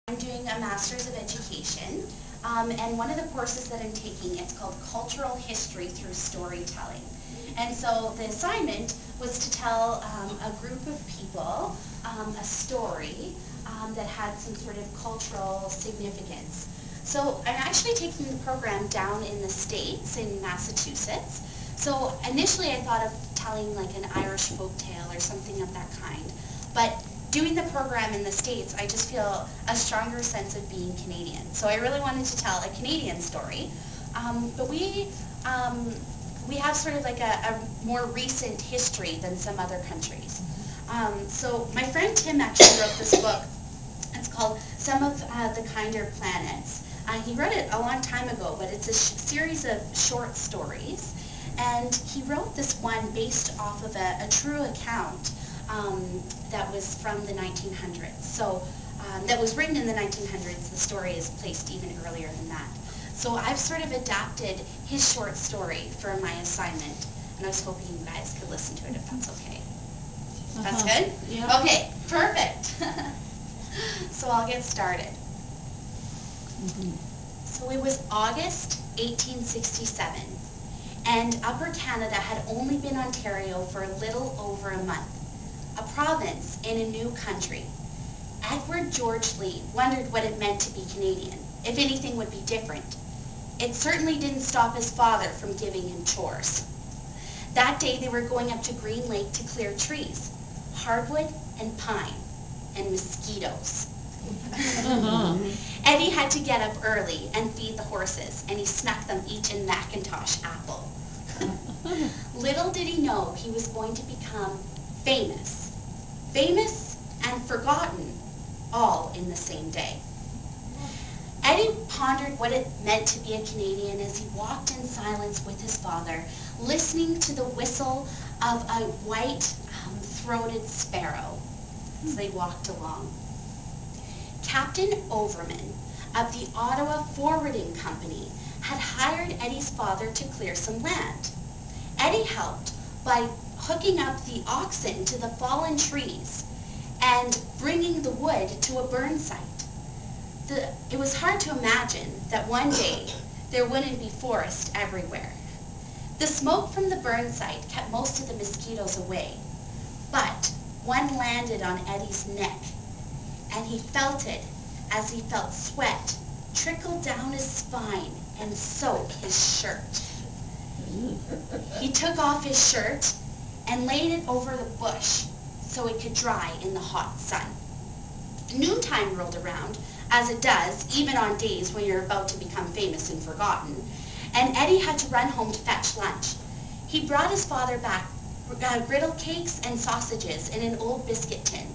I'm doing a Master's of Education, and one of the courses that I'm taking, it's called Cultural History Through Storytelling. And so the assignment was to tell a group of people a story that had some sort of cultural significance. So I'm actually taking the program down in the States, in Massachusetts. So initially I thought of telling like an Irish folktale or something of that kind. But doing the program in the States, I just feel a stronger sense of being Canadian. So I really wanted to tell a Canadian story. But we have sort of like a more recent history than some other countries. So my friend Tim actually wrote this book. It's called Some of the Kinder Planets. He wrote it a long time ago, but it's a series of short stories. And he wrote this one based off of a true account that was from the 1900s. So that was written in the 1900s. The story is placed even earlier than that. So I've sort of adapted his short story for my assignment, and I was hoping you guys could listen to it if that's okay. That's good? Yeah. Okay, perfect. So I'll get started. So it was August 1867, and Upper Canada had only been Ontario for a little over a month, a province in a new country. Edward George Lee wondered what it meant to be Canadian, if anything would be different. It certainly didn't stop his father from giving him chores. That day they were going up to Green Lake to clear trees, hardwood and pine, and mosquitoes. Eddie had to get up early and feed the horses, and he snuck them each a Macintosh apple. Little did he know he was going to become famous. Famous and forgotten, all in the same day. Eddie pondered what it meant to be a Canadian as he walked in silence with his father, listening to the whistle of a white-throated sparrow as they walked along. Captain Overman of the Ottawa Forwarding Company had hired Eddie's father to clear some land. Eddie helped by hooking up the oxen to the fallen trees and bringing the wood to a burn site. It was hard to imagine that one day there wouldn't be forest everywhere. The smoke from the burn site kept most of the mosquitoes away, but one landed on Eddie's neck, and he felt it as he felt sweat trickle down his spine and soak his shirt. He took off his shirt and laid it over the bush so it could dry in the hot sun. Noontime rolled around, as it does, even on days when you're about to become famous and forgotten, and Eddie had to run home to fetch lunch. He brought his father back griddle cakes and sausages in an old biscuit tin.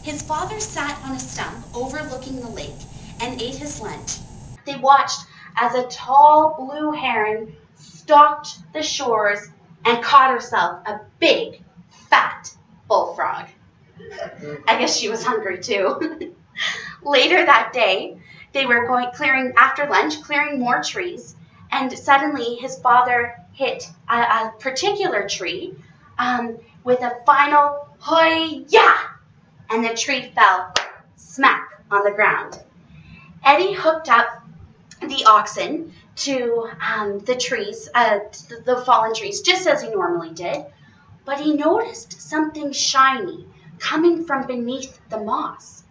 His father sat on a stump overlooking the lake and ate his lunch. They watched as a tall blue heron stalked the shores and caught herself a big, fat bullfrog. I guess she was hungry too. Later that day, they were after lunch, clearing more trees, and suddenly his father hit a particular tree with a final "Hoy-ya!" and the tree fell smack on the ground. Eddie hooked up the oxen to the trees, the fallen trees, just as he normally did, but he noticed something shiny coming from beneath the moss.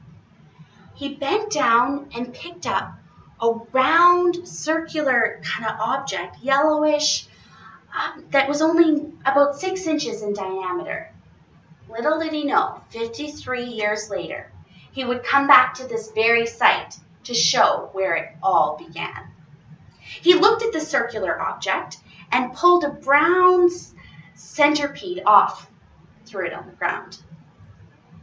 He bent down and picked up a round, circular kind of object, yellowish, that was only about 6 inches in diameter. Little did he know, 53 years later, he would come back to this very site to show where it all began. He looked at the circular object and pulled a brown centipede off, threw it on the ground.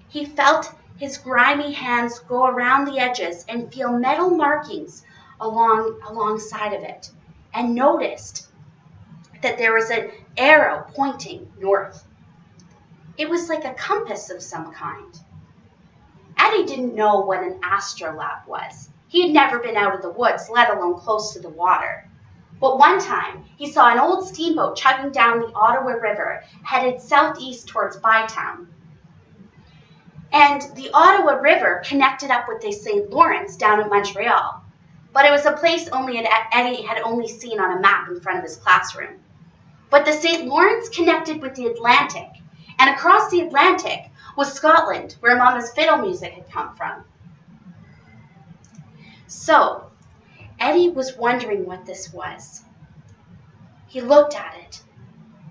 He felt his grimy hands go around the edges and feel metal markings alongside of it, and noticed that there was an arrow pointing north. It was like a compass of some kind. Eddie didn't know what an astrolabe was. He had never been out of the woods, let alone close to the water. But one time, he saw an old steamboat chugging down the Ottawa River, headed southeast towards Bytown. And the Ottawa River connected up with the St. Lawrence down at Montreal. But it was a place Eddie had only seen on a map in front of his classroom. But the St. Lawrence connected with the Atlantic, and across the Atlantic was Scotland, where Mama's fiddle music had come from. So, Eddie was wondering what this was. He looked at it.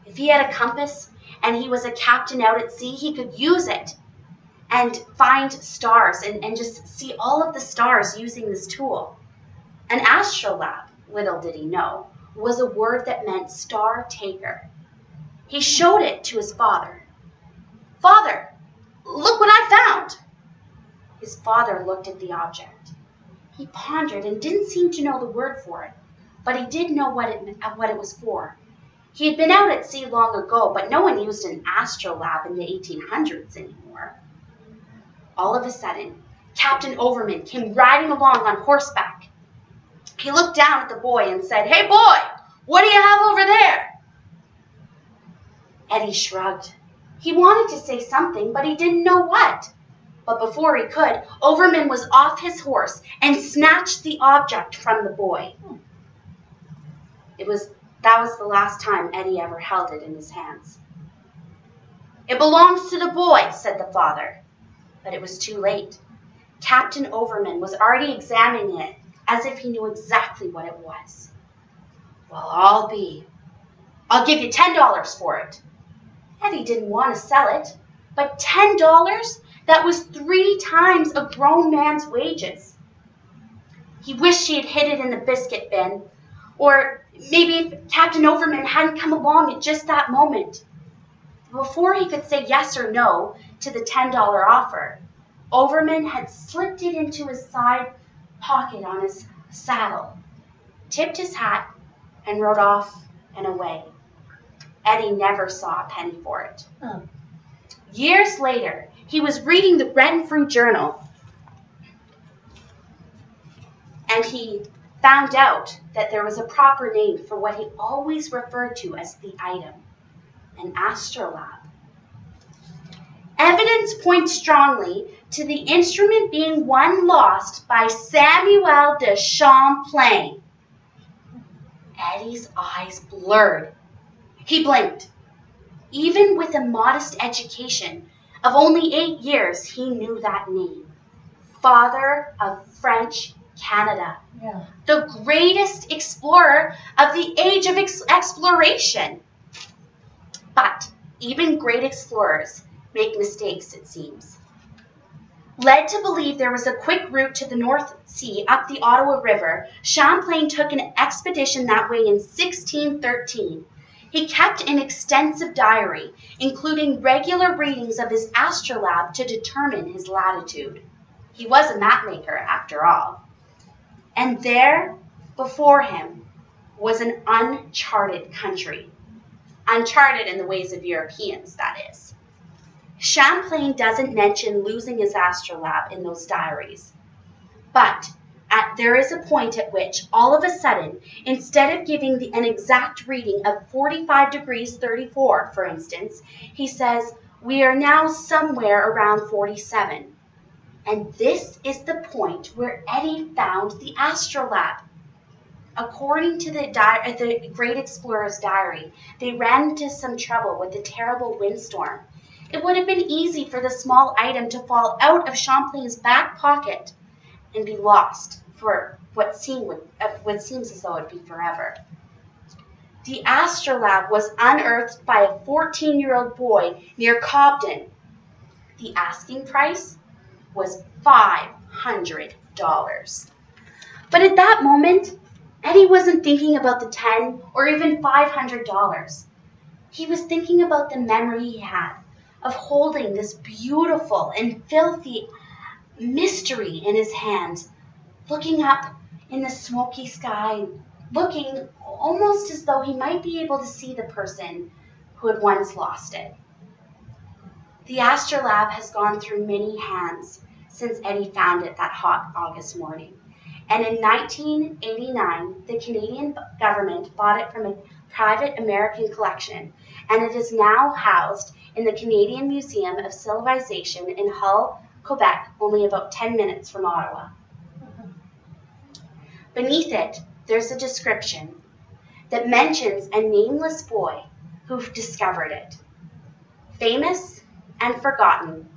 If he had a compass and he was a captain out at sea, he could use it and find stars and just see all of the stars using this tool. An astrolabe, little did he know, was a word that meant star taker. He showed it to his father. "Father, look what I found." His father looked at the object. He pondered and didn't seem to know the word for it, but he did know what it was for. He had been out at sea long ago, but no one used an astrolabe in the 1800s anymore. All of a sudden, Captain Overman came riding along on horseback. He looked down at the boy and said, "Hey boy, what do you have over there?" Eddie shrugged. He wanted to say something, but he didn't know what. But before he could, Overman was off his horse and snatched the object from the boy. That was the last time Eddie ever held it in his hands. "It belongs to the boy," said the father. But it was too late. Captain Overman was already examining it as if he knew exactly what it was. "Well, I'll give you $10 for it." Eddie didn't want to sell it, but $10? That was 3 times a grown man's wages. He wished he had hid it in the biscuit bin, or maybe if Captain Overman hadn't come along at just that moment. Before he could say yes or no to the $10 offer, Overman had slipped it into his side pocket on his saddle, tipped his hat, and rode off and away. Eddie never saw a penny for it. Oh. Years later, he was reading the Renfrew Journal, and he found out that there was a proper name for what he always referred to as the item, an astrolabe. Evidence points strongly to the instrument being one lost by Samuel de Champlain. Eddie's eyes blurred. He blinked. Even with a modest education of only 8 years, he knew that name. Father of French Canada. Yeah. The greatest explorer of the age of exploration. But even great explorers make mistakes, it seems. Led to believe there was a quick route to the North Sea up the Ottawa River, Champlain took an expedition that way in 1613. He kept an extensive diary, including regular readings of his astrolabe to determine his latitude. He was a mapmaker, after all. And there, before him, was an uncharted country. Uncharted in the ways of Europeans, that is. Champlain doesn't mention losing his astrolabe in those diaries. But there is a point at which, all of a sudden, instead of giving an exact reading of 45 degrees 34, for instance, he says, "We are now somewhere around 47. And this is the point where Eddie found the astrolabe. According to the great explorer's diary, they ran into some trouble with a terrible windstorm. It would have been easy for the small item to fall out of Champlain's back pocket and be lost for what seems as though it would be forever. The astrolabe was unearthed by a 14-year-old boy near Cobden. The asking price was $500. But at that moment, Eddie wasn't thinking about the $10 or even $500. He was thinking about the memory he had of holding this beautiful and filthy mystery in his hands, looking up in the smoky sky, looking almost as though he might be able to see the person who had once lost it. The astrolabe has gone through many hands since Eddie found it that hot August morning. And in 1989, the Canadian government bought it private American collection, and it is now housed in the Canadian Museum of Civilization in Hull, Quebec, only about 10 minutes from Ottawa. Beneath it, there's a description that mentions a nameless boy who discovered it. Famous and forgotten,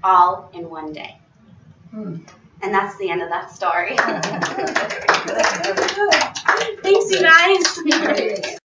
all in one day. And that's the end of that story. Thanks, you guys.